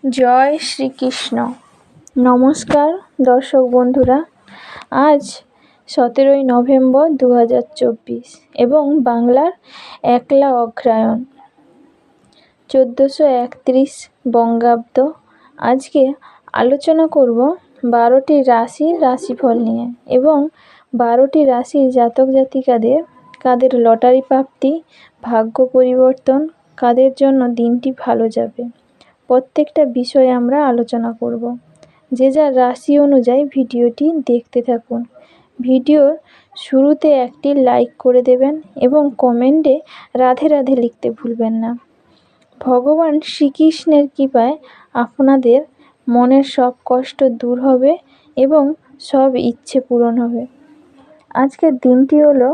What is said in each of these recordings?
জয় শ্রীকৃষ্ণ। নমস্কার দর্শক বন্ধুরা, আজ 17ই নভেম্বর 2024 এবং বাংলার 1লা অগ্রহায়ণ 1431 বঙ্গাব্দ। আজকে আলোচনা করব 12টি রাশির রাশিফল নিয়ে এবং 12টি রাশির জাতক জাতিকাদের কাদের লটারি প্রাপ্তি, ভাগ্য পরিবর্তন, কাদের জন্য দিনটি ভালো যাবে, প্রত্যেকটা বিষয়ে আমরা আলোচনা করব। যে যার রাশি অনুযায়ী ভিডিওটি দেখতে থাকুন। ভিডিওর শুরুতে একটি লাইক করে দেবেন এবং কমেন্টে রাধে রাধে লিখতে ভুলবেন না। ভগবান শ্রীকৃষ্ণের কৃপায় আপনাদের মনের সব কষ্ট দূর হবে এবং সব ইচ্ছে পূরণ হবে। আজকের দিনটি হলো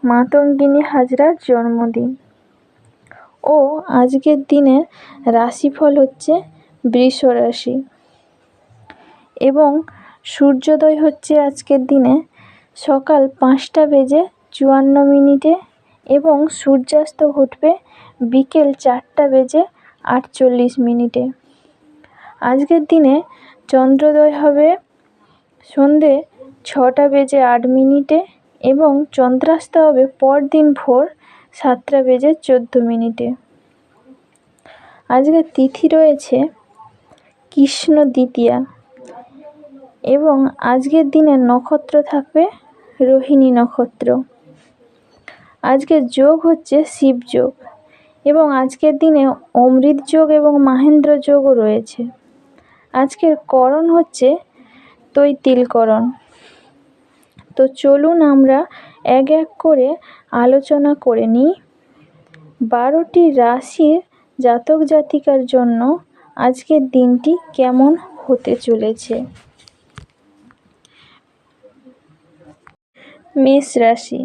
মাতঙ্গিনী হাজরার জন্মদিন ও আজকের দিনের রাশিফল হচ্ছে বৃষ রাশি এবং সূর্যোদয় হচ্ছে আজকের দিনে সকাল 5:54 এবং সূর্যাস্ত ঘটবে বিকেল 4:48। আজকের দিনে চন্দ্রোদয় হবে সন্ধে 6:08 এবং চন্দ্রাস্ত হবে পরদিন ভোর 7:14। আজকের তিথি রয়েছে কৃষ্ণ দ্বিতীয়া এবং আজকের দিনের নক্ষত্র থাকবে রোহিণী নক্ষত্র। আজকের যোগ হচ্ছে শিব যোগ এবং আজকের দিনে অমৃত যোগ এবং মাহেন্দ্র যোগও রয়েছে। আজকের করণ হচ্ছে তৈতিলকরণ। তো চলুন আমরা এক এক করে আলোচনা করে নিই 12টি রাশির জাতক জাতিকার জন্য আজকের দিনটি কেমন হতে চলেছে। মেষ রাশি।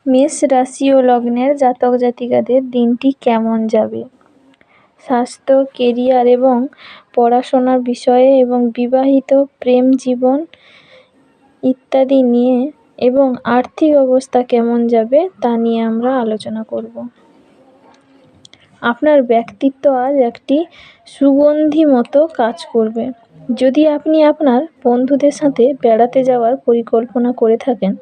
মেষ রাশি ও লগ্নের জাতক জাতিকাদের দিনটি কেমন যাবে। স্বাস্থ্য, কেরিয়ার এবং পড়াশোনার বিষয়ে এবং বিবাহিত, প্রেম জীবন ইত্যাদি নিয়ে এবং আর্থিক অবস্থা কেমন যাবে তা নিয়ে আমরা আলোচনা করব। আপনার ব্যক্তিত্ব আজ একটি সুগন্ধি মতো কাজ করবে। যদি আপনি আপনার বন্ধুদের সাথে বেড়াতে যাওয়ার পরিকল্পনা করে থাকেন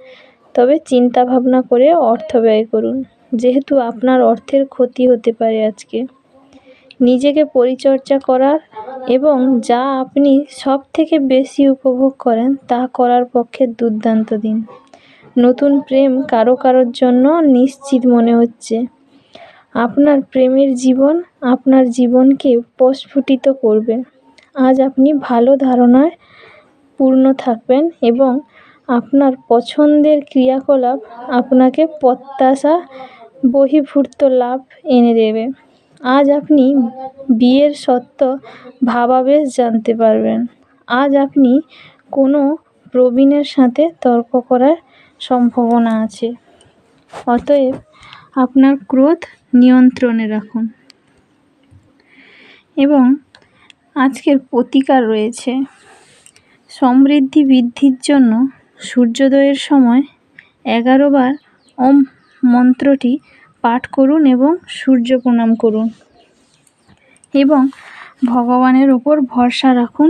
তবে চিন্তা ভাবনা করে অর্থ ব্যয় করুন, যেহেতু আপনার অর্থের ক্ষতি হতে পারে। আজকে নিজেকে পরিচর্যা করার এবং যা আপনি সব থেকে বেশি উপভোগ করেন তা করার পক্ষে দুর্দান্ত দিন। নতুন প্রেম কারোর জন্য নিশ্চিত মনে হচ্ছে। আপনার প্রেমের জীবন আপনার জীবনকে প্রস্ফুটিত করবে। আজ আপনি ভালো ধারণায় পূর্ণ থাকবেন এবং আপনার পছন্দের ক্রিয়াকলাপ আপনাকে প্রত্যাশা বহির্ভূত লাভ এনে দেবে। আজ আপনি বিয়ের সত্য ভাবাবেশ জানতে পারবেন। আজ আপনি কোনো প্রবীণের সাথে তর্ক করার সম্ভাবনা আছে। অতএব আপনার ক্রোধ নিয়ন্ত্রণে রাখুন। এবং আজকের প্রতিকার রয়েছে সমৃদ্ধি বৃদ্ধির জন্য সূর্যোদয়ের সময় 11 বার ওম মন্ত্রটি পাঠ করুন এবং সূর্য প্রণাম করুন এবং ভগবানের ওপর ভরসা রাখুন।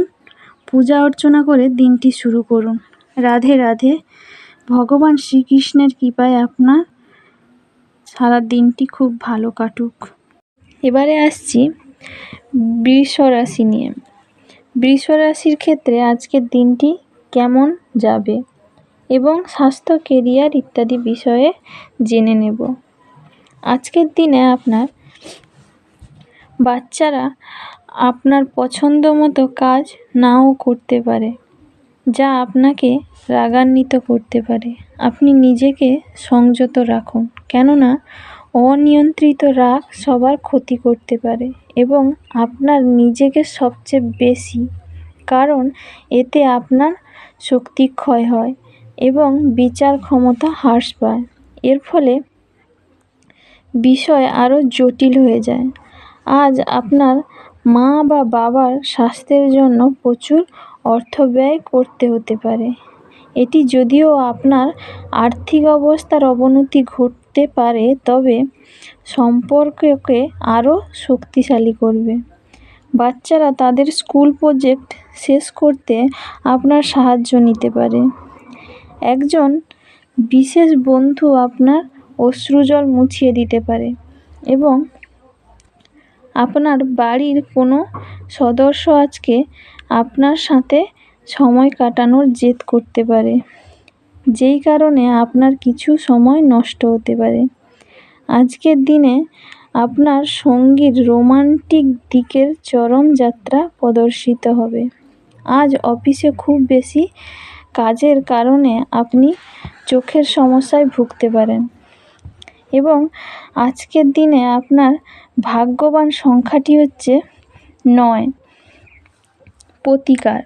পূজা অর্চনা করে দিনটি শুরু করুন। রাধে রাধে। ভগবান শ্রীকৃষ্ণের কৃপায় আপনার সারা দিনটি খুব ভালো কাটুক। এবারে আসছি বৃষ রাশি নিয়ে। বৃষ রাশির ক্ষেত্রে আজকের দিনটি কেমন যাবে এবং স্বাস্থ্য, কেরিয়ার ইত্যাদি বিষয়ে জেনে নেব। আজকের দিনে আপনার বাচ্চারা আপনার পছন্দ মতো কাজ নাও করতে পারে, যা আপনাকে রাগান্বিত করতে পারে। আপনি নিজেকে সংযত রাখুন, কেননা অনিয়ন্ত্রিত রাগ সবার ক্ষতি করতে পারে এবং আপনার নিজেকে সবচেয়ে বেশি, কারণ এতে আপনার শক্তি ক্ষয় হয় এবং বিচার ক্ষমতা হ্রাস পায়। এর ফলে বিষয় আরও জটিল হয়ে যায়। আজ আপনার মা বা বাবার স্বাস্থ্যের জন্য প্রচুর অর্থ ব্যয় করতে হতে পারে। এটি যদিও আপনার আর্থিক অবস্থার অবনতি ঘটতে পারে, তবে সম্পর্ককে আরও শক্তিশালী করবে। বাচ্চারা তাদের স্কুল প্রজেক্ট শেষ করতে আপনার সাহায্য নিতে পারে। একজন বিশেষ বন্ধু আপনার অশ্রুজল মুছিয়ে দিতে পারে এবং আপনার বাড়ির কোনো সদস্য আজকে আপনার সাথে সময় কাটানোর জেদ করতে পারে, যেই কারণে আপনার কিছু সময় নষ্ট হতে পারে। আজকের দিনে আপনার সঙ্গীর রোমান্টিক দিকের চরম যাত্রা প্রদর্শিত হবে। আজ অফিসে খুব বেশি কাজের কারণে আপনি চোখের সমস্যায় ভুগতে পারেন এবং আজকের দিনে আপনার ভাগ্যবান সংখ্যাটি হচ্ছে 9। প্রতিকার: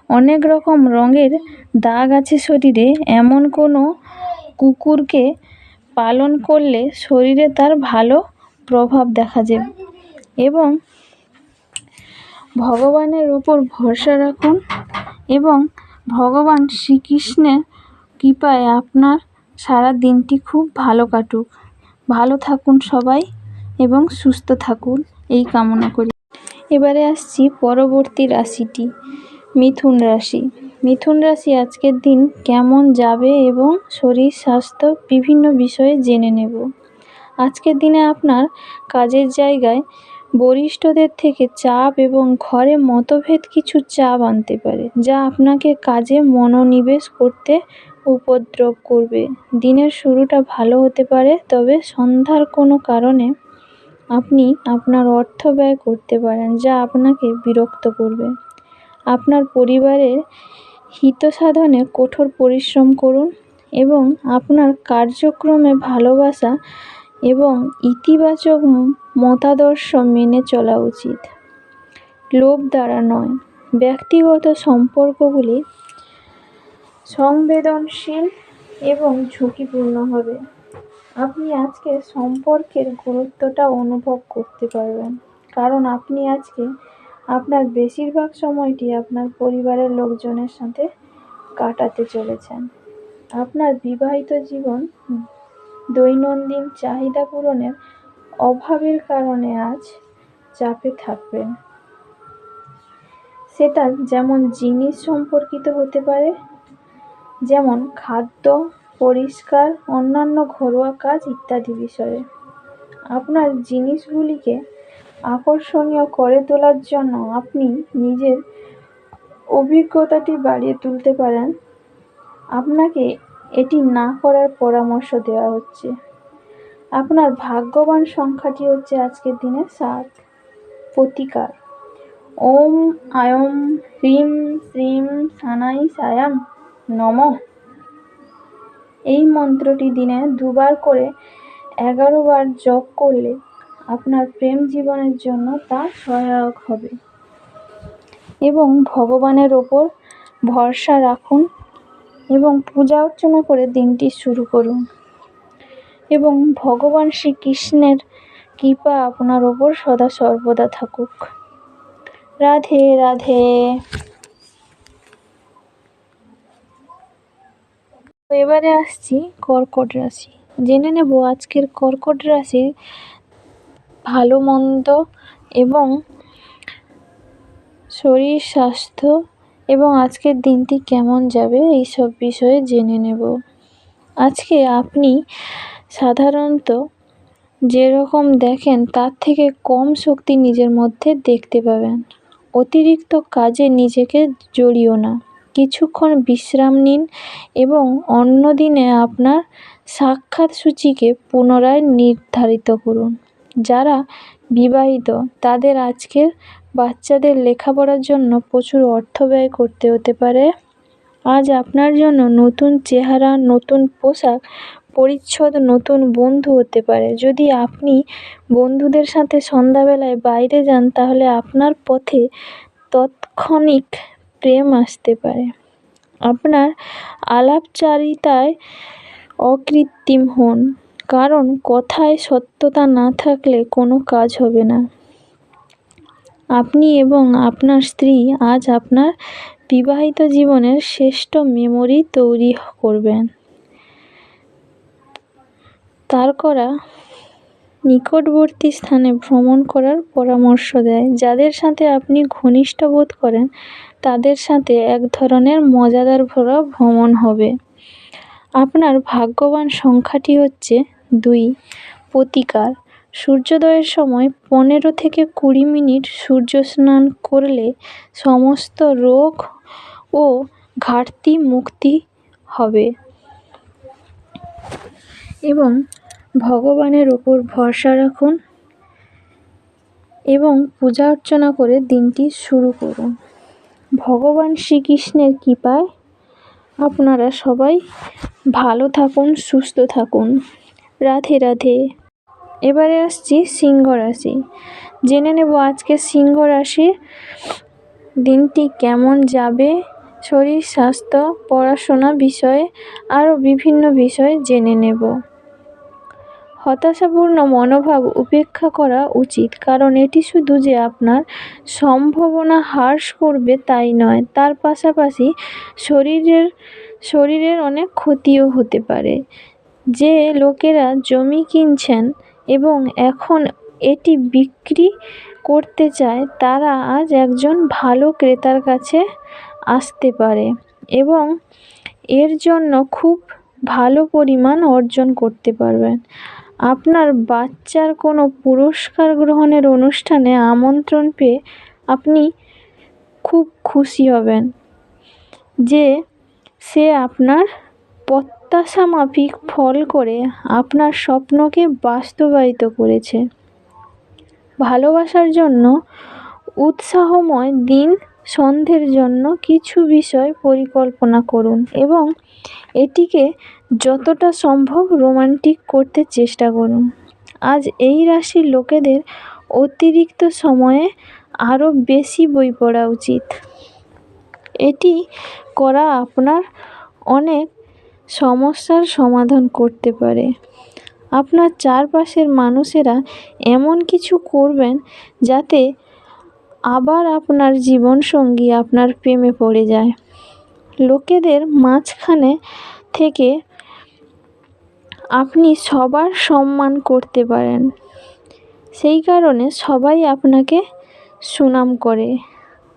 অনেক রকম রঙের দাগ আছে শরীরে, এমন কোনো কুকুরকে পালন করলে শরীরে তার ভালো প্রভাব দেখা যাবে এবং ভগবানের উপর ভরসা রাখুন এবং ভগবান শ্রীকৃষ্ণের কৃপায় আপনার সারা দিনটি খুব ভালো কাটুক। ভালো থাকুন সবাই এবং সুস্থ থাকুন, এই কামনা করি। এবারে আসছি পরবর্তী রাশিটি, মিথুন রাশি। মিথুন রাশি আজকের দিন কেমন যাবে এবং শরীর স্বাস্থ্য বিভিন্ন বিষয়ে জেনে নেব। আজকের দিনে আপনার কাজের জায়গায় বরিষ্ঠদের থেকে চাপ এবং ঘরে মতভেদ কিছু চাপ আনতে পারে, যা আপনাকে কাজে মনোনিবেশ করতে উপদ্রব করবে। দিনের শুরুটা ভালো হতে পারে, তবে সন্ধ্যার কোনো কারণে আপনি আপনার অর্থ ব্যয় করতে পারেন, যা আপনাকে বিরক্ত করবে। আপনার পরিবারের হিত সাধনে কঠোর পরিশ্রম করুন এবং আপনার কার্যক্রমে ভালোবাসা এবং ইতিবাচক মতাদর্শ মেনে চলা উচিত, লোভ দ্বারা নয়। ব্যক্তিগত সম্পর্কগুলি সংবেদনশীল এবং ঝুঁকিপূর্ণ হবে। আপনি আজকে সম্পর্কের গুরুত্বটা অনুভব করতে পারবেন, কারণ আপনি আজকে আপনার বেশিরভাগ সময়টি আপনার পরিবারের লোকজনের সাথে কাটাতে চলেছেন। আপনার বিবাহিত জীবন দৈনন্দিন চাহিদা পূরণের অভাবের কারণে আজ চাপে থাকবেন। সেটা যেমন জিনিস সম্পর্কিত হতে পারে, যেমন খাদ্য, পরিষ্কার, অন্যান্য ঘরোয়া কাজ ইত্যাদি বিষয়ে। আপনার জিনিসগুলিকে আকর্ষণীয় করে তোলার জন্য আপনি নিজের অভিজ্ঞতাটি বাড়িয়ে তুলতে পারেন। আপনাকে এটি না করার পরামর্শ দেওয়া হচ্ছে। আপনার ভাগ্যবান সংখ্যাটি হচ্ছে আজকের দিনে 7। প্রতিকার: ওম আয়ম হ্রিম শ্রীম সানাই সায়াম নমঃ। এই মন্ত্রটি দিনে 2 বার করে 11 বার জপ করলে আপনার প্রেম জীবনের জন্য তা সহায়ক হবে এবং ভগবানের ওপর ভরসা রাখুন এবং পূজা অর্চনা করে দিনটি শুরু করুন এবং ভগবান শ্রীকৃষ্ণের কৃপা আপনার ওপর সদা সর্বদা থাকুক। রাধে রাধে। এবারে আসছি কর্কট রাশি। জেনে নেব আজকের কর্কট রাশির ভালো মন্দ এবং শরীর স্বাস্থ্য এবং আজকের দিনটি কেমন যাবে, এই সব বিষয়ে জেনে নেব। আজকে আপনি সাধারণত যেরকম দেখেন তার থেকে কম শক্তি নিজের মধ্যে দেখতে পাবেন। অতিরিক্ত কাজে নিজেকে জড়িও না, কিছুক্ষণ বিশ্রাম নিন এবং অন্য দিনে আপনার সাক্ষাৎ সূচিকে পুনরায় নির্ধারিত করুন। যারা বিবাহিত তাদের আজকের বাচ্চাদের লেখাপড়ার জন্য প্রচুর অর্থ ব্যয় করতে হতে পারে। আজ আপনার জন্য নতুন চেহারা, নতুন পোশাক পরিচ্ছদ, নতুন বন্ধু হতে পারে। যদি আপনি বন্ধুদের সাথে সন্ধ্যাবেলায় বাইরে যান, তাহলে আপনার পথে তাৎক্ষণিক প্রেম আসতে পারে। আপনার আলাপচারিতায় অকৃত্রিম হন, কারণ কথায় সত্যতা না থাকলে কোনো কাজ হবে না। আপনি এবং আপনার স্ত্রী আজ আপনার বিবাহিত জীবনের শ্রেষ্ঠ মেমোরি তৈরি করবেন। তার করা নিকটবর্তী স্থানে ভ্রমণ করার পরামর্শ দেয়। যাদের সাথে আপনি ঘনিষ্ঠ বোধ করেন তাদের সাথে এক ধরনের মজাদার ভরা ভ্রমণ হবে। আপনার ভাগ্যবান সংখ্যাটি হচ্ছে 2। প্রতিকার: সূর্যোদয়ের সময় 15 থেকে 20 মিনিট সূর্য স্নান করলে সমস্ত রোগ ও ঘাটতি মুক্তি হবে এবং ভগবানের ওপর ভরসা রাখুন এবং পূজা অর্চনা করে দিনটি শুরু করুন। ভগবান শ্রীকৃষ্ণের কৃপায় আপনারা সবাই ভালো থাকুন, সুস্থ থাকুন। রাধে রাধে। এবারে আসছি সিংহ রাশি। জেনে নেব আজকে সিংহ রাশির দিনটি কেমন যাবে। শরীর, স্বাস্থ্য, পড়াশোনা বিষয়ে আরও বিভিন্ন বিষয় জেনে নেব। হতাশাপূর্ণ মনোভাব উপেক্ষা করা উচিত, কারণ এটি শুধু যে আপনার সম্ভাবনা হ্রাস করবে তাই নয়, তার পাশাপাশি শরীরের অনেক ক্ষতিও হতে পারে। যে লোকেরা জমি কিনছেন এবং এখন এটি বিক্রি করতে চায় তারা আজ একজন ভালো ক্রেতার কাছে আসতে পারে এবং এর জন্য খুব ভালো পরিমাণ অর্জন করতে পারবেন। আপনার বাচ্চার কোনো পুরস্কার গ্রহণের অনুষ্ঠানে আমন্ত্রণ পেয়ে আপনি খুব খুশি হবেন যে সে আপনার প্রত্যাশা মাফিক ফল করে আপনার স্বপ্নকে বাস্তবায়িত করেছে। ভালোবাসার জন্য উৎসাহময় দিন। সন্ধ্যের জন্য কিছু বিষয় পরিকল্পনা করুন এবং এটিকে যতটা সম্ভব রোমান্টিক করতে চেষ্টা করুন। আজ এই রাশির লোকেদের অতিরিক্ত সময়ে আরও বেশি বই পড়া উচিত। এটি করা আপনার অনেক সমস্যার সমাধান করতে পারে। আপনার চারপাশের মানুষেরা এমন কিছু করবেন যাতে আবার আপনার জীবনসঙ্গী আপনার প্রেমে পড়ে যায়। লোকেদের মাঝখানে থেকে আপনি সবার সম্মান করতে পারেন, সেই কারণে সবাই আপনাকে সুনাম করে।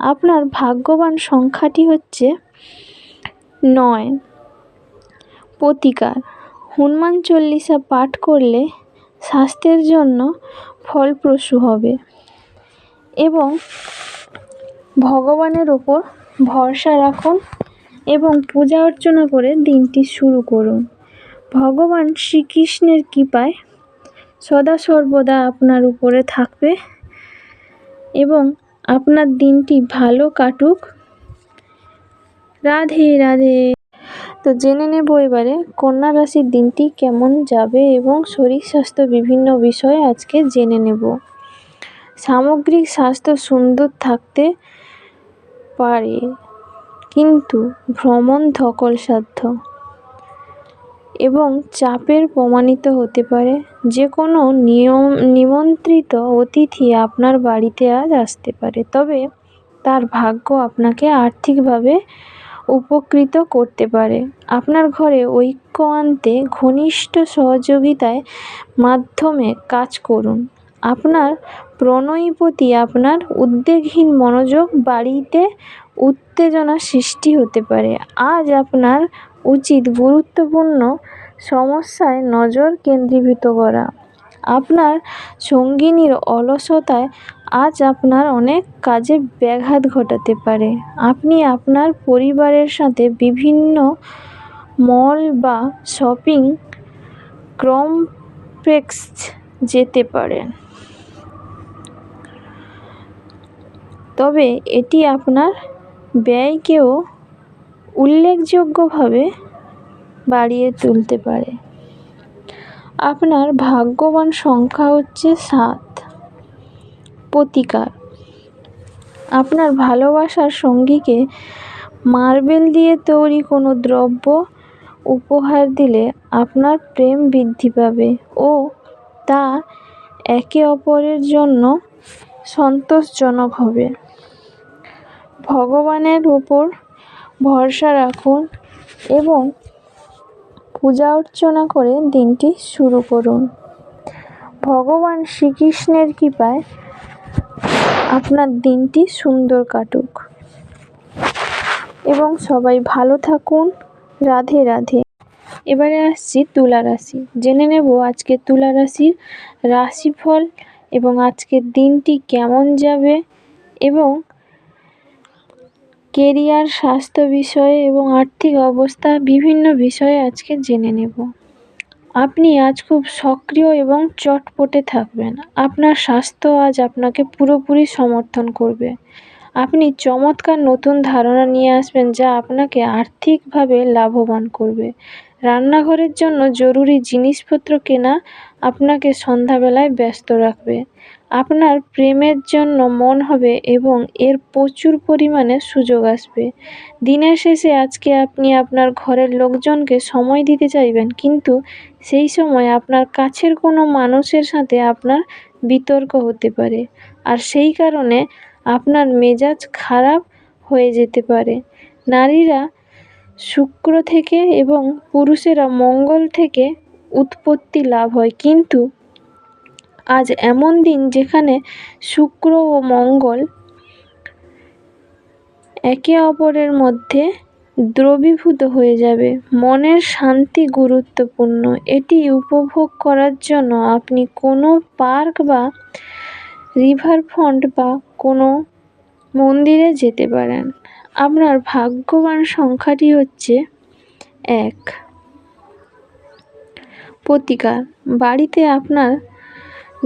আপনার ভাগ্যবান সংখ্যাটি হচ্ছে 9। প্রতিকার: হনুমান চল্লিশা পাঠ করলে স্বাস্থ্যের জন্য ফলপ্রসূ হবে এবং ভগবানের ওপর ভরসা রাখুন এবং পূজা অর্চনা করে দিনটি শুরু করুন। ভগবান শ্রীকৃষ্ণের কৃপায় সদা সর্বদা আপনার উপরে থাকবে এবং আপনার দিনটি ভালো কাটুক। রাধে রাধে। তো জেনে নেব এবারে কন্যা রাশির দিনটি কেমন যাবে এবং শরীর স্বাস্থ্য বিভিন্ন বিষয়ে আজকে জেনে নেব। সামগ্রিক স্বাস্থ্য সুন্দর থাকতে পারে, কিন্তু ভ্রমণ ধকলসাধ্য এবং চাপের প্রমাণিত হতে পারে। যে কোনো নিমন্ত্রিত অতিথি আপনার বাড়িতে আজ আসতে পারে, তবে তার ভাগ্য আপনাকে আর্থিকভাবে উপকৃত করতে পারে। আপনার ঘরে ঐক্য আনতে ঘনিষ্ঠ সহযোগিতার মাধ্যমে কাজ করুন। আপনার প্রণয়ী প্রতি আপনার উদ্বেগহীন মনোযোগ বাড়িতে উত্তেজনা সৃষ্টি হতে পারে। আজ আপনার উচিত গুরুত্বপূর্ণ সমস্যায় নজর কেন্দ্রীভূত করা। আপনার সঙ্গিনীর অলসতায় আজ আপনার অনেক কাজে ব্যাঘাত ঘটাতে পারে। আপনি আপনার পরিবারের সাথে বিভিন্ন মল বা শপিং কমপ্লেক্সে যেতে পারেন, তবে এটি আপনার ব্যয়কেও উল্লেখযোগ্যভাবে বাড়িয়ে তুলতে পারে। আপনার ভাগ্যবান সংখ্যা হচ্ছে 7। প্রতিকার: আপনার ভালোবাসার সঙ্গীকে মার্বেল দিয়ে তৈরি কোনো দ্রব্য উপহার দিলে আপনার প্রেম বৃদ্ধি পাবে ও তা একে অপরের জন্য সন্তোষজনক হবে। ভগবানের উপর ভরসা রাখুন এবং পূজা অর্চনা করে দিনটি শুরু করুন। ভগবান শ্রীকৃষ্ণের কৃপায় আপনার দিনটি সুন্দর কাটুক এবং সবাই ভালো থাকুন। রাধে রাধে। এবারে আসছি তুলা রাশি। জেনে নেব আজকে তুলা রাশির রাশিফল এবং আজকের দিনটি কেমন যাবে এবং কেরিয়ার, স্বাস্থ্য বিষয়ে এবং আর্থিক অবস্থা বিভিন্ন বিষয়ে আজকে জেনে নেব। আপনি আজ খুব সক্রিয় এবং চটপটে থাকবেন। আপনার স্বাস্থ্য আজ আপনাকে পুরোপুরি সমর্থন করবে। আপনি চমৎকার নতুন ধারণা নিয়ে আসবেন যা আপনাকে আর্থিকভাবে লাভবান করবে। রান্নাঘরের জন্য জরুরি জিনিসপত্র কেনা আপনাকে সন্ধ্যাবেলায় ব্যস্ত রাখবে। আপনার প্রেমের জন্য মন হবে এবং এর প্রচুর পরিমাণে সুযোগ আসবে। দিনের শেষে আজকে আপনি আপনার ঘরের লোকজনকে সময় দিতে চাইবেন, কিন্তু সেই সময় আপনার কাছের কোনো মানুষের সাথে আপনার বিতর্ক হতে পারে আর সেই কারণে আপনার মেজাজ খারাপ হয়ে যেতে পারে। নারীরা শুক্র থেকে এবং পুরুষেরা মঙ্গল থেকে উৎপত্তি লাভ হয়, কিন্তু আজ এমন দিন যেখানে শুক্র ও মঙ্গল একে অপরের মধ্যে দ্রবীভূত হয়ে যাবে। মনের শান্তি গুরুত্বপূর্ণ। এটি উপভোগ করার জন্য আপনি কোনো পার্ক বা রিভারফ্রন্ট বা কোনো মন্দিরে যেতে পারেন। আপনার ভাগ্যবান সংখ্যাটি হচ্ছে 1। প্রতিকার: বাড়িতে আপনার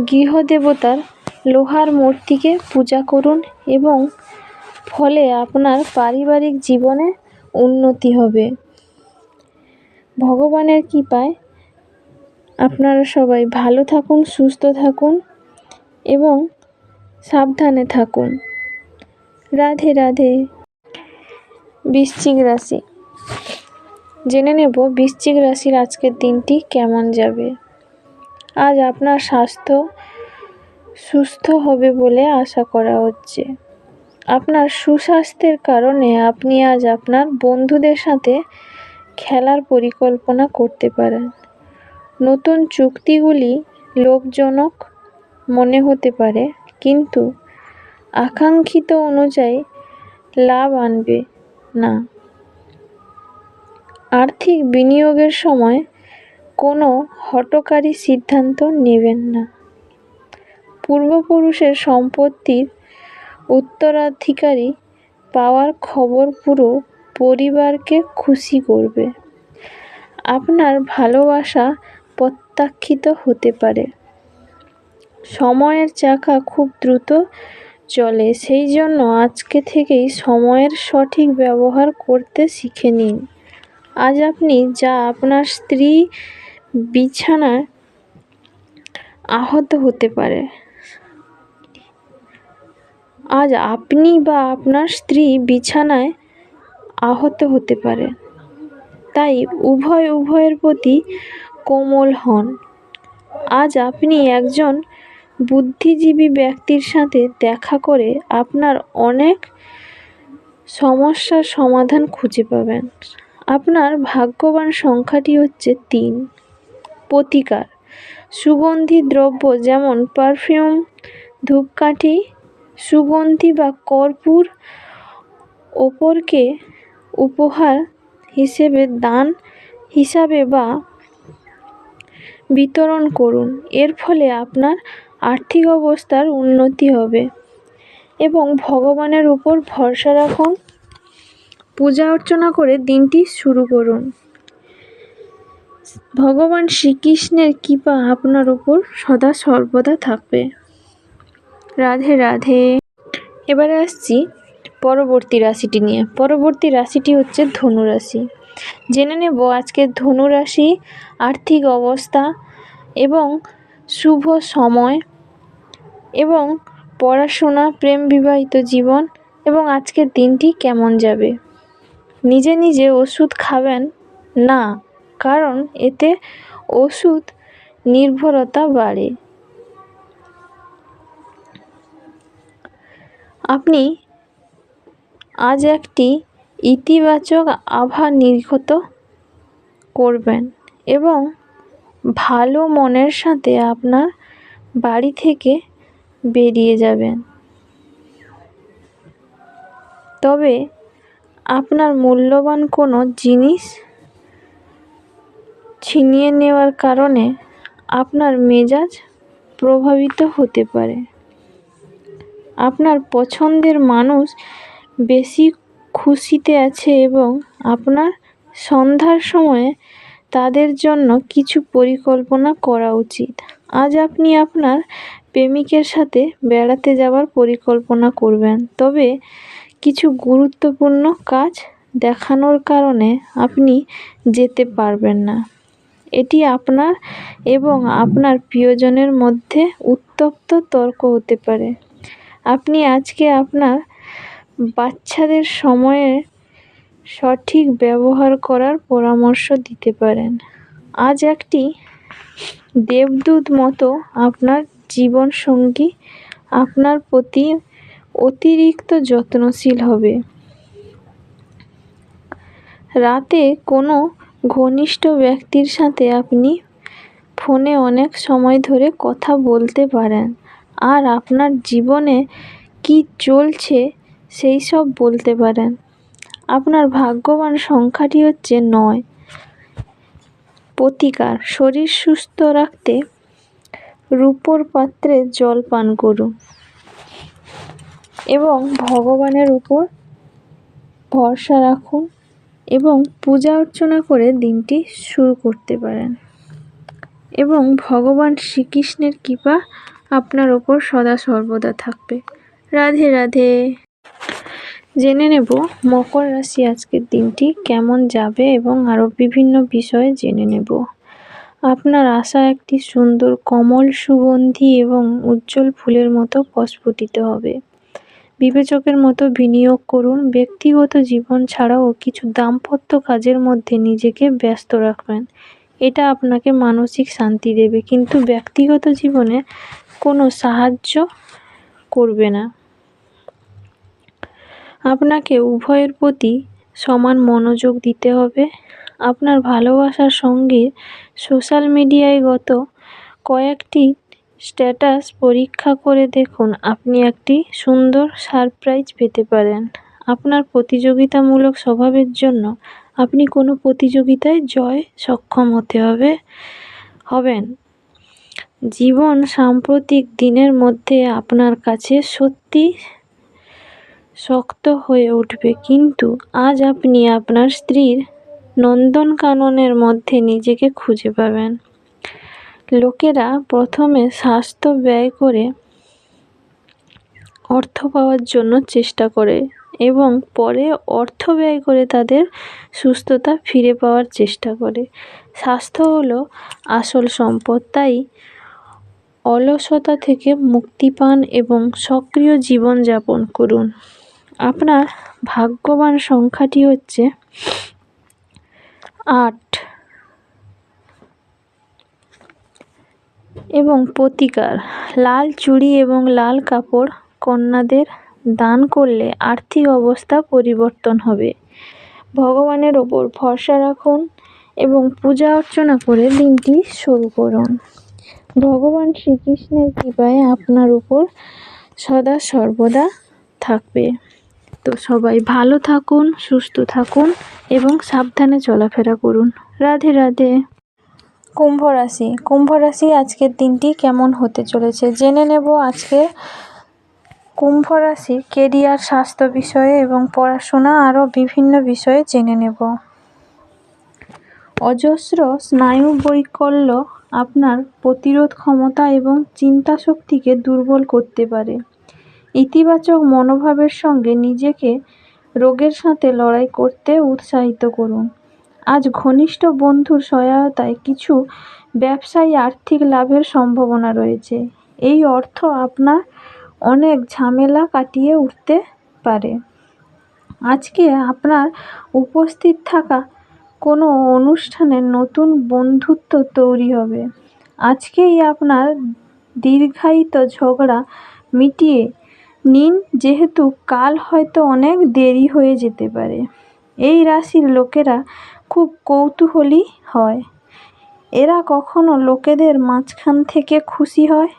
গৃহদেবতার লোহার মূর্তিকে পূজা করুন এবং ফলে আপনার পারিবারিক জীবনে উন্নতি হবে। ভগবানের কৃপায় আপনারা সবাই ভালো থাকুন, সুস্থ থাকুন এবং সাবধানে থাকুন। রাধে রাধে। বৃশ্চিক রাশি। জেনে নেব বৃশ্চিক রাশির আজকের দিনটি কেমন যাবে। আজ আপনার স্বাস্থ্য সুস্থ হবে বলে আশা করা হচ্ছে। আপনার সুস্বাস্থ্যের কারণে আপনি আজ আপনার বন্ধুদের সাথে খেলার পরিকল্পনা করতে পারেন। নতুন চুক্তিগুলি লোভজনক মনে হতে পারে, কিন্তু আকাঙ্ক্ষিত অনুযায়ী লাভ আনবে না। আর্থিক বিনিয়োগের সময় কোনো হঠকারী সিদ্ধান্ত নেবেন না। পূর্বপুরুষের সম্পত্তির উত্তরাধিকারী পাওয়ার খবর পুরো পরিবারকে খুশি করবে। আপনার ভালোবাসা প্রত্যাখ্যাত হতে পারে। সময়ের চাকা খুব দ্রুত চলে, সেই জন্য আজকে থেকেই সময়ের সঠিক ব্যবহার করতে শিখে নিন। আজ আপনি যা আপনার স্ত্রী বিছানায় আহত হতে পারে। আজ আপনি বা আপনার স্ত্রী বিছানায় আহত হতে পারে, তাই উভয়ের প্রতি কোমল হন। আজ আপনি একজন বুদ্ধিজীবী ব্যক্তির সাথে দেখা করে আপনার অনেক সমস্যার সমাধান খুঁজে পাবেন। আপনার ভাগ্যবান সংখ্যাটি হচ্ছে 3। প্রতিকার: সুগন্ধি দ্রব্য যেমন পারফিউম, ধূপকাঠি, সুগন্ধি বা কর্পূর অপরকে উপহার হিসেবে দান হিসাবে বা বিতরণ করুন। এর ফলে আপনার আর্থিক অবস্থার উন্নতি হবে এবং ভগবানের উপর ভরসা রাখুন। পূজা অর্চনা করে দিনটি শুরু করুন। ভগবান শ্রীকৃষ্ণের কৃপা আপনার উপর সদা সর্বদা থাকবে। রাধে রাধে। এবারে আসছি পরবর্তী রাশিটি নিয়ে। পরবর্তী রাশিটি হচ্ছে ধনু রাশি। জেনে নেব আজকে ধনু রাশি আর্থিক অবস্থা এবং শুভ সময় এবং পড়াশোনা, প্রেম, বিবাহিত জীবন এবং আজকের দিনটি কেমন যাবে। নিজে নিজে ওষুধ খাবেন না, কারণ এতে ওষুধ নির্ভরতা বাড়ে। আপনি আজ একটি ইতিবাচক আভা নির্গত করবেন এবং ভালো মনের সাথে আপনার বাড়ি থেকে বেরিয়ে যাবেন। তবে আপনার মূল্যবান কোনো জিনিস ছিনিয়ে নেওয়ার কারণে আপনার মেজাজ প্রভাবিত হতে পারে। আপনার পছন্দের মানুষ বেশি খুশিতে আছে এবং আপনার সন্ধ্যার সময়ে তাদের জন্য কিছু পরিকল্পনা করা উচিত। আজ আপনি আপনার প্রেমিকের সাথে বেড়াতে যাওয়ার পরিকল্পনা করবেন, তবে কিছু গুরুত্বপূর্ণ কাজ দেখানোর কারণে আপনি যেতে পারবেন না। এটি আপনার এবং আপনার প্রিয়জনের মধ্যে উত্তপ্ত তর্ক হতে পারে। আপনি আজকে আপনার বাচ্চাদের সময়ের সঠিক ব্যবহার করার পরামর্শ দিতে পারেন। আজ একটি দেবদূত মতো আপনার জীবনসঙ্গী আপনার প্রতি অতিরিক্ত যত্নশীল হবে। রাতে কোনো ঘনিষ্ঠ ব্যক্তির সাথে আপনি ফোনে অনেক সময় ধরে কথা বলতে পারেন আর আপনার জীবনে কী চলছে সেই সব বলতে পারেন। আপনার ভাগ্যবান সংখ্যাটি হচ্ছে 9। প্রতিকার: শরীর সুস্থ রাখতে রূপোর পাত্রে জল পান করুন এবং ভগবানের উপর ভরসা রাখুন এবং পূজা অর্চনা করে দিনটি শুরু করতে পারেন এবং ভগবান শ্রীকৃষ্ণের কৃপা আপনার ওপর সদা সর্বদা থাকবে। রাধে রাধে। জেনে নেব মকর রাশি আজকের দিনটি কেমন যাবে এবং আরও বিভিন্ন বিষয়ে জেনে নেব। আপনার আশা একটি সুন্দর কমল সুগন্ধি এবং উজ্জ্বল ফুলের মতো প্রস্ফুটিত হবে। বিবেচকের মতো বিনিয়োগ করুন। ব্যক্তিগত জীবন ছাড়াও কিছু দাম্পত্য কাজের মধ্যে নিজেকে ব্যস্ত রাখবেন। এটা আপনাকে মানসিক শান্তি দেবে, কিন্তু ব্যক্তিগত জীবনে কোনো সাহায্য করবে না। আপনাকে উভয়ের প্রতি সমান মনোযোগ দিতে হবে। আপনার ভালোবাসার সঙ্গীর সোশ্যাল মিডিয়ায় গত কয়েকটি স্ট্যাটাস পরীক্ষা করে দেখুন, আপনি একটি সুন্দর সারপ্রাইজ পেতে পারেন। আপনার প্রতিযোগিতামূলক স্বভাবের জন্য আপনি কোনো প্রতিযোগিতায় সক্ষম হবেন। জীবন সাম্প্রতিক দিনের মধ্যে আপনার কাছে সত্যি শক্ত হয়ে উঠবে, কিন্তু আজ আপনি আপনার স্ত্রীর নন্দনকাননের মধ্যে নিজেকে খুঁজে পাবেন। লোকেরা প্রথমে স্বাস্থ্য ব্যয় করে অর্থ পাওয়ার জন্য চেষ্টা করে এবং পরে অর্থ ব্যয় করে তাদের সুস্থতা ফিরে পাওয়ার চেষ্টা করে। স্বাস্থ্য হলো আসল সম্পদ, তাই অলসতা থেকে মুক্তি পান এবং সক্রিয় জীবনযাপন করুন। আপনার ভাগ্যবান সংখ্যাটি হচ্ছে 8 এবং প্রতিকার: লাল চুড়ি এবং লাল কাপড় কন্যাদের দান করলে আর্থিক অবস্থা পরিবর্তন হবে। ভগবানের ওপর ভরসা রাখুন এবং পূজা অর্চনা করে দিনটি শুরু করুন। ভগবান শ্রীকৃষ্ণের কৃপায় আপনার উপর সদা সর্বদা থাকবে। তো সবাই ভালো থাকুন, সুস্থ থাকুন এবং সাবধানে চলাফেরা করুন। রাধে রাধে। কুম্ভ রাশি আজকের দিনটি কেমন হতে চলেছে জেনে নেব। আজকে কুম্ভ রাশির কেরিয়ার, স্বাস্থ্য বিষয়ে এবং পড়াশোনা আরও বিভিন্ন বিষয়ে জেনে নেব। অজস্র স্নায়ু বৈকল্য আপনার প্রতিরোধ ক্ষমতা এবং চিন্তা শক্তিকে দুর্বল করতে পারে। ইতিবাচক মনোভাবের সঙ্গে নিজেকে রোগের সাথে লড়াই করতে উৎসাহিত করুন। আজ ঘনিষ্ঠ বন্ধুর সহায়তায় কিছু ব্যবসায়ী আর্থিক লাভের সম্ভাবনা রয়েছে। এই অর্থ আপনার অনেক ঝামেলা কাটিয়ে উঠতে পারে। আজকে আপনার উপস্থিত থাকা কোনো অনুষ্ঠানে নতুন বন্ধুত্ব তৈরি হবে। আজকেই আপনার দীর্ঘায়িত ঝগড়া মিটিয়ে নিন, যেহেতু কাল হয়তো অনেক দেরি হয়ে যেতে পারে। এই রাশির লোকেরা খুব কৌতূহলী হয়। এরা কখনো লোকেদের মাঝখান থেকে খুশি হয়,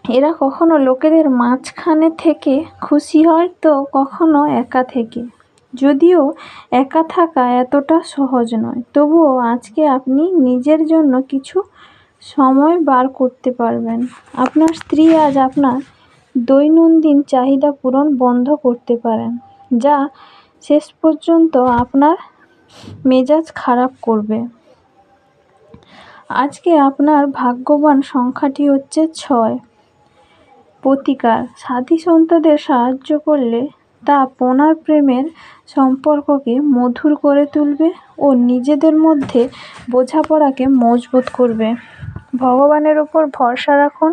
এরা কখনো লোকেদের মাঝখানে থেকে খুশি হয় তো কখনো একা থেকে। যদিও একা থাকা এতটা সহজ নয়, তবুও আজকে আপনি নিজের জন্য কিছু সময় বার করতে পারবেন। আপনার স্ত্রী আজ আপনার দৈনন্দিন চাহিদা পূরণ বন্ধ করতে পারেন, যা শেষ পর্যন্ত আপনার মেজাজ খারাপ করবে। আজকে আপনার ভাগ্যবান সংখ্যাটি হচ্ছে 6। প্রতিকার: সাথী সন্তদের সাহায্য করলে তা আপনার প্রেমের সম্পর্ককে মধুর করে তুলবে ও নিজেদের মধ্যে বোঝাপড়াকে মজবুত করবে। ভগবানের ওপর ভরসা রাখুন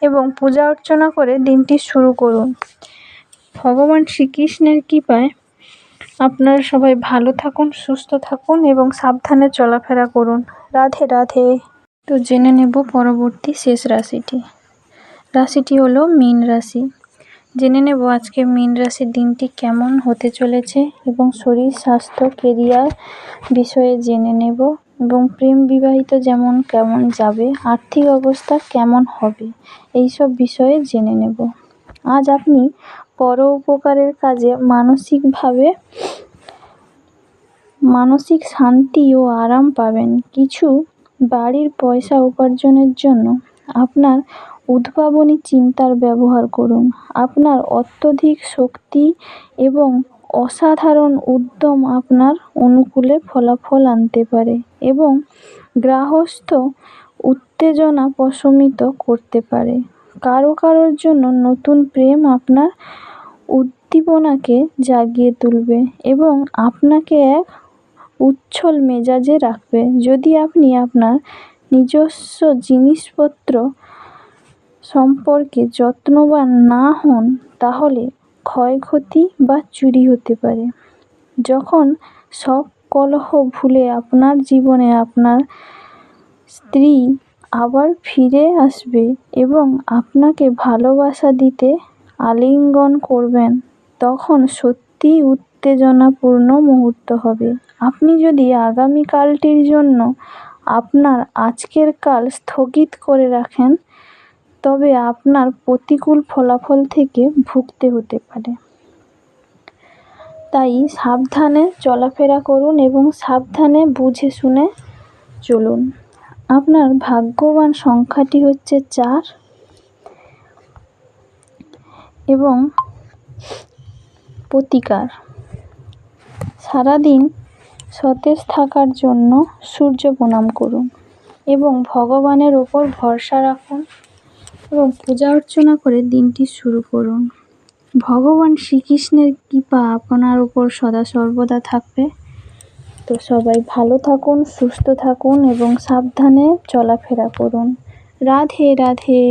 এবং পূজা অর্চনা করে দিনটি শুরু করুন। ভগবান শ্রীকৃষ্ণের কৃপায় আপনারা সবাই ভালো থাকুন, সুস্থ থাকুন এবং সাবধানে চলাফেরা করুন। রাধে রাধে। তো জেনে নেব পরবর্তী শেষ রাশিটি। রাশিটি হলো মীন রাশি। জেনে নেব আজকে মীন রাশির দিনটি কেমন হতে চলেছে এবং শরীর, স্বাস্থ্য, কেরিয়ার বিষয়ে জেনে নেব এবং প্রেম বিবাহিত যেমন কেমন যাবে, আর্থিক অবস্থা কেমন হবে, এইসব বিষয়ে জেনে নেব। আজ আপনি পর উপকারের কাজে মানসিক শান্তি ও আরাম পাবেন। কিছু বাড়ির পয়সা উপার্জনের জন্য আপনার উদ্ভাবনী চিন্তার ব্যবহার করুন। আপনার অত্যধিক শক্তি এবং অসাধারণ উদ্যম আপনার অনুকূলে ফলাফল আনতে পারে এবং গৃহস্থ উত্তেজনা প্রশমিত করতে পারে। কারোর জন্য নতুন প্রেম আপনার উদ্দীপনাকে জাগিয়ে তুলবে এবং আপনাকে এক উচ্ছল মেজাজে রাখবে। যদি আপনি আপনার নিজস্ব জিনিসপত্র সম্পর্কে যত্নবান না হন, তাহলে ক্ষয়ক্ষতি বা চুরি হতে পারে। যখন সব কলহ ভুলে আপনার জীবনে আপনার স্ত্রী আবার ফিরে আসবে এবং আপনাকে ভালোবাসা দিতে আলিঙ্গন করবেন, তখন সত্যিই উত্তেজনাপূর্ণ মুহূর্ত হবে। আপনি যদি আগামীকালটির জন্য আপনার আজকের কাল স্থগিত করে রাখেন, তবে আপনার প্রতিকূল ফলাফল থেকে ভুগতে হতে পারে। তাই সাবধানে চলাফেরা করুন এবং সাবধানে বুঝে শুনে চলুন। আপনার ভাগ্যবান সংখ্যাটি হচ্ছে 4 এবং প্রতিকার: সারাদিন সতেজ থাকার জন্য সূর্য প্রণাম করুন এবং ভগবানের ওপর ভরসা রাখুন এবং পূজা অর্চনা করে দিনটি শুরু করুন। ভগবান শ্রীকৃষ্ণের কৃপা আপনার উপর সদা সর্বদা থাকবে। তো সবাই ভালো থাকুন, সুস্থ থাকুন এবং সাবধানে চলাফেরা করুন। রাধে রাধে।